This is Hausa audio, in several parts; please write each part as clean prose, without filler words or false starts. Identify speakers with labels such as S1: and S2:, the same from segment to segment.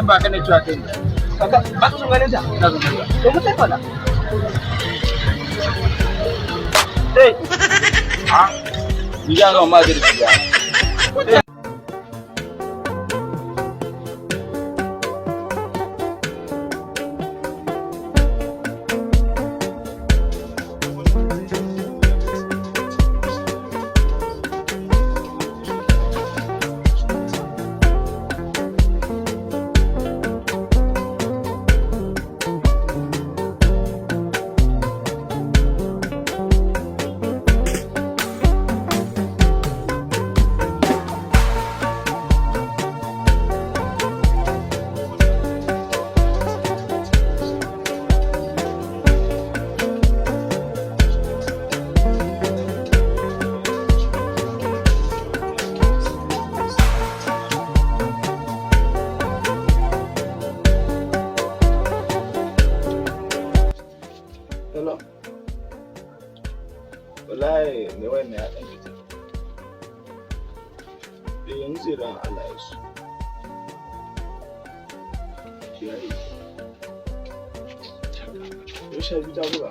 S1: dan ba kana cewa kai
S2: ba ka so ganin ta
S1: na zo ka
S2: to mu tafi na eh
S1: ni ga ma da riya wallahi ne wannan ya dan fita da yanzu ran Allah ya su yayi yo sha bi ta buga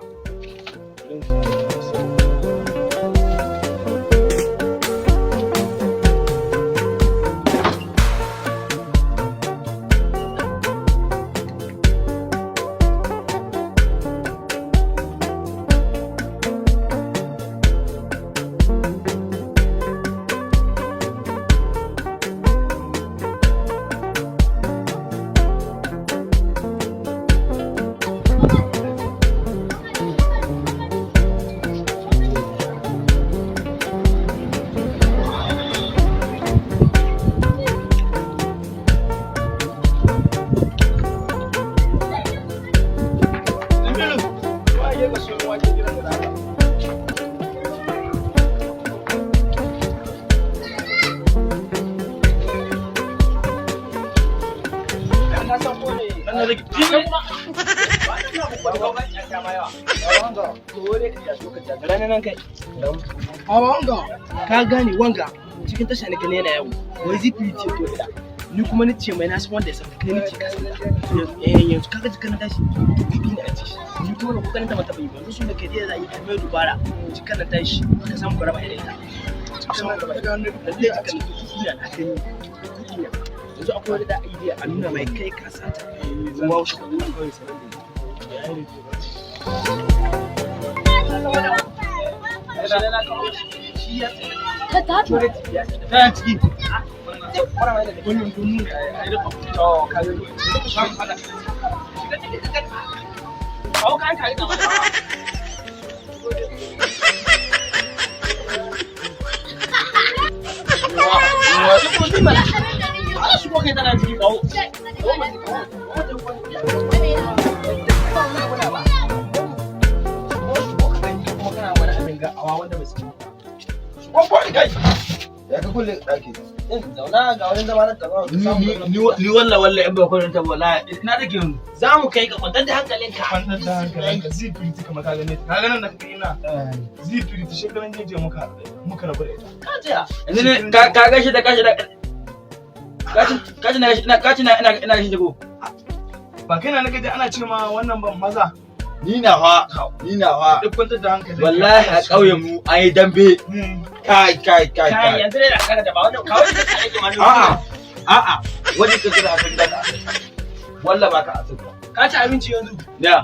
S2: ka gane wanga cikin tasha ne gane yana yawo wai Zpreety to ila ni kuma ni ce mai na san wanda ya saka kai ni ce ka san yanzu kaga jikan tashi kudi ne a ci ni kuma na kokarin ta mata bai ba su da kai da za a yi mai dubara jikan na tashi ka samu ku raba irin ta yanzu akwai wani da idea a nuna mai kai ka sata kuma shi kuma kawai sanar da ta ciki
S1: ya ka kulle daki
S2: zauna ga wani zama na taba
S1: ni wallahi in ba kwarin ta wallahi ina take yanzu
S2: za mu kai ka kwantar da hankalinka
S1: Zpreety kamar ka gane ka ganin da kake ina Zpreety shekaran jeje muka rabu da ita
S2: ka tsaya
S1: yanzu ne ka gashi da kashi ina shi jago ba kai na nake ana ce ma wannan ban maza ni na fa duk kwantar da hankali wallahi a ƙauyen mu an yi dambe kai
S2: yanzu dai da kana da ba wannan kawai da kake ma
S1: a'a wani ka kira abin da wallahi baka asirka
S2: ka ci abinci yanzu
S1: ya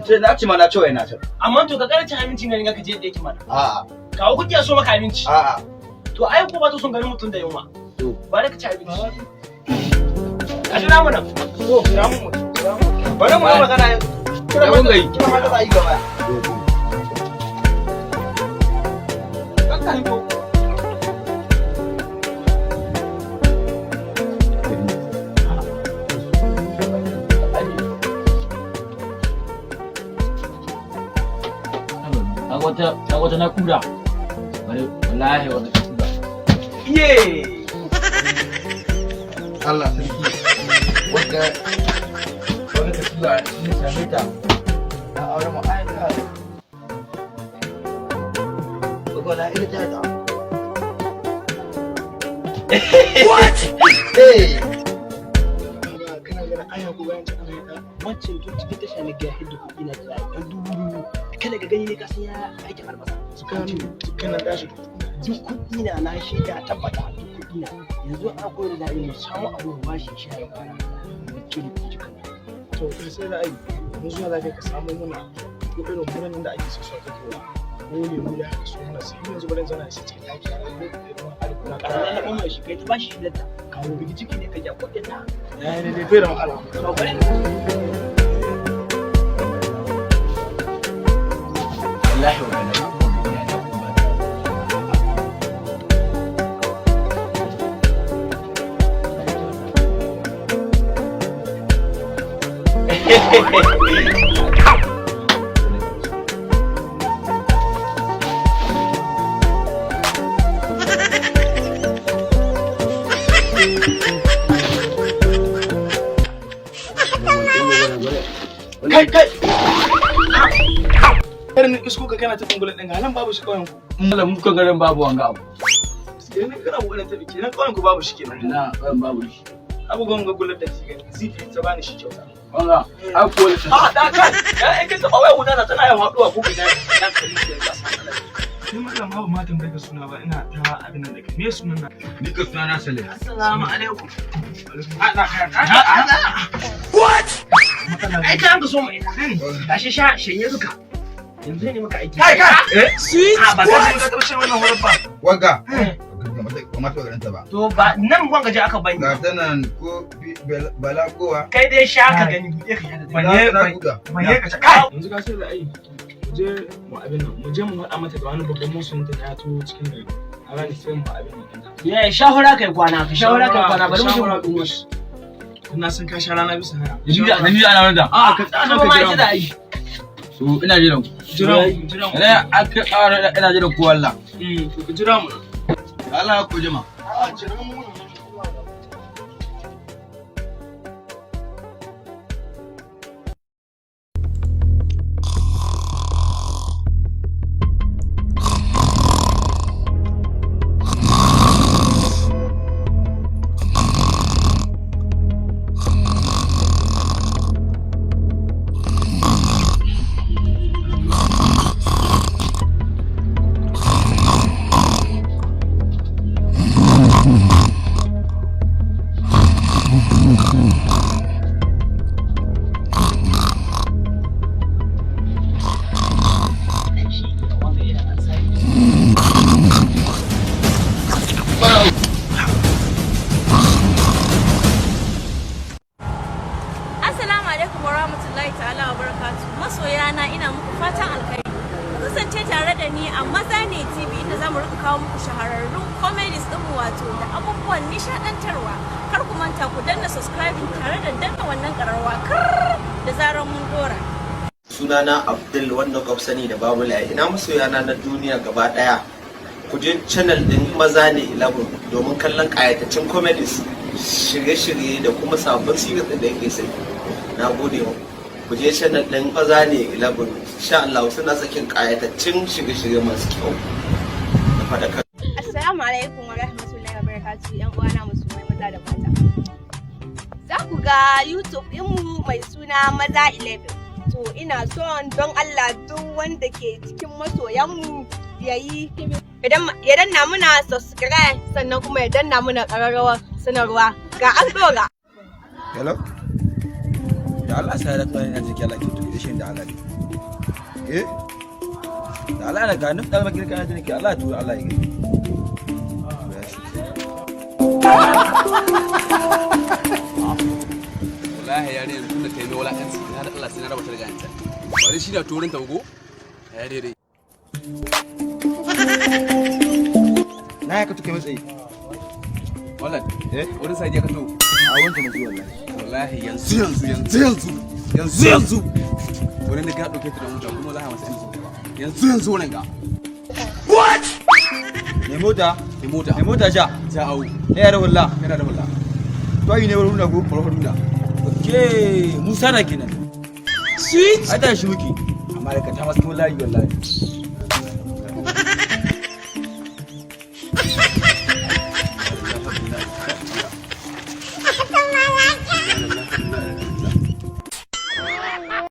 S1: ce na ci mana cewa ina ta
S2: amma to ka kara ci abinci ne ga ka je da yake mana
S1: a'a
S2: kawo kuɗi a so maka abinci
S1: a'a
S2: to ai ko ba to son ganin mutum da yunwa
S1: to
S2: ba da ka ci abinci a jira mu nan to jira mu bari mu yi magana yanzu
S1: da mun gai
S2: kina ma da yi gaba kanka ko
S1: wata na kura wallahi wata na kura
S2: iye
S1: Allah sarki wanda wani ka tura ne same ta a aure mu aika ko la ita ta what hey wannan aya ko bayan ana yi
S2: wancan tun cikin tasha na ga hidda kuɗi na da ɗan dubu kada ka gani ne ka san ya aikin albasa
S1: suka nan dashi
S2: duk kuɗi na shi da tabbata duk kuɗi na yanzu a koyar da mu samu abu ba shi shi ya fara mutum
S1: to sai da ai mun zuwa zaka ka samu muna ko irin gurin da ake so so kake wa ko ne mu da so muna sai yanzu gurin zana shi cikin daki ko alƙura
S2: ƙarara na mai shi kai ta bashi da ta kawo bigi ciki ne ka ja kuɗin na
S1: ya ne dai bai da matsala
S2: to bari
S1: wallahi wallahi kai irin isko ka kana ta kungulan din halan babu shi kauyen ku
S3: mallam muka garin babu wanga abu
S1: idan kana buƙatar ta biki nan kauyen ku babu shi kenan
S3: na kauyen babu shi
S1: abu gonga gulat da shi gani zifi ta bani shi kyauta
S3: wanga a ko
S1: da kai ya kin taba waya guda tana yawan haduwa ko ka ga dan kari da kasa ni mallam babu matan bai ka suna ba ina ta abin nan da kai me sunan na
S3: ni ka suna na Salih
S2: assalamu alaikum
S1: what
S2: ai ka ga so mai gashi shanye duka yanzu ne maka aiki
S1: kai sweet ba ka ga karshen wannan horon ba
S4: Wagga. Ba ta garanta ba.
S2: to ba nan wanga je aka bani
S4: Ga ta nan ko bala kowa.
S2: kai dai sha ka gani buɗe ka sha ka gani
S1: manye ka kai yanzu ka sai da ai mu je mu abin nan mu je mu hada mata da wani babban musun ta ya to cikin gari a ran sai mu abin nan
S2: ya shahura kai kwana ka shahura kai kwana bari mu je
S1: na san ka sha rana bisa haya
S3: ni ana wanda
S1: a ka tsaya ka jira
S2: da ai
S3: to ina jiran
S1: jira mu
S3: ina aka ƙara ina jiran ku wallah
S1: to ka jira mu
S3: Allah ku jima
S1: a jira mu
S5: masoyana ina muku fatan alkhairi kasance tare da ni a Maza ne TV inda zamu rika kawo muku shahararrun comedies din mu wato da abubuwan nishadantarwa kar ku manta ku danna subscribing tare da danna wannan kararwa da zaran mun dora
S6: sunana Abdul wanda kuka sani da Babulaye ina masoyana na duniya gaba daya ku je channel din Maza ne 11 domin kallon kayataccen comedies shirye-shirye da kuma sabbin series din da yake sai na gode muku ku je channel din Maza ne 11 insha Allah suna sakin kayataccen shirye-shirye masu kyau da fadakar.
S5: Assalamu alaikum wa rahmatullahi wa barakatuh yan uwana musulmai maza da mata za ku ga YouTube ɗinmu mai suna Maza 11 to ina son don Allah duk wanda ke cikin masoyanmu yayi ya danna muna subscribe sannan kuma ya danna muna ƙararrawar sanarwa ga an dora.
S4: Hello? Da Allah sai da kai na jiki Allah ke to shi da Allah ne. Da Allah na ga nufi da makin kana jiki Allah to Allah ya gani.
S7: Wallahi yare yanzu da kai mai wulakanci na da Allah sai na raba ta daga yanta. Bari shi da turin tago. Ya dai.
S4: Na ya ka tuke matsayi.
S7: Wallan, wurin sai ka to.
S4: A wancan mutu wallahi.
S7: Wallahi yanzu. Wurin da ka dauke ta da mota kuma za ka masa yanzu wannan ga.
S4: What? Ne mota? Ne mota ja.
S7: Ja au.
S4: Ne ya rahulla.
S7: Yana da wallahi.
S4: To yi ne wurin da go.
S7: Farfaruna.
S4: Okay, Musa na kenan.
S2: Sweet.
S4: Ai da shi muke.
S7: Amma da ka ta masu wallahi.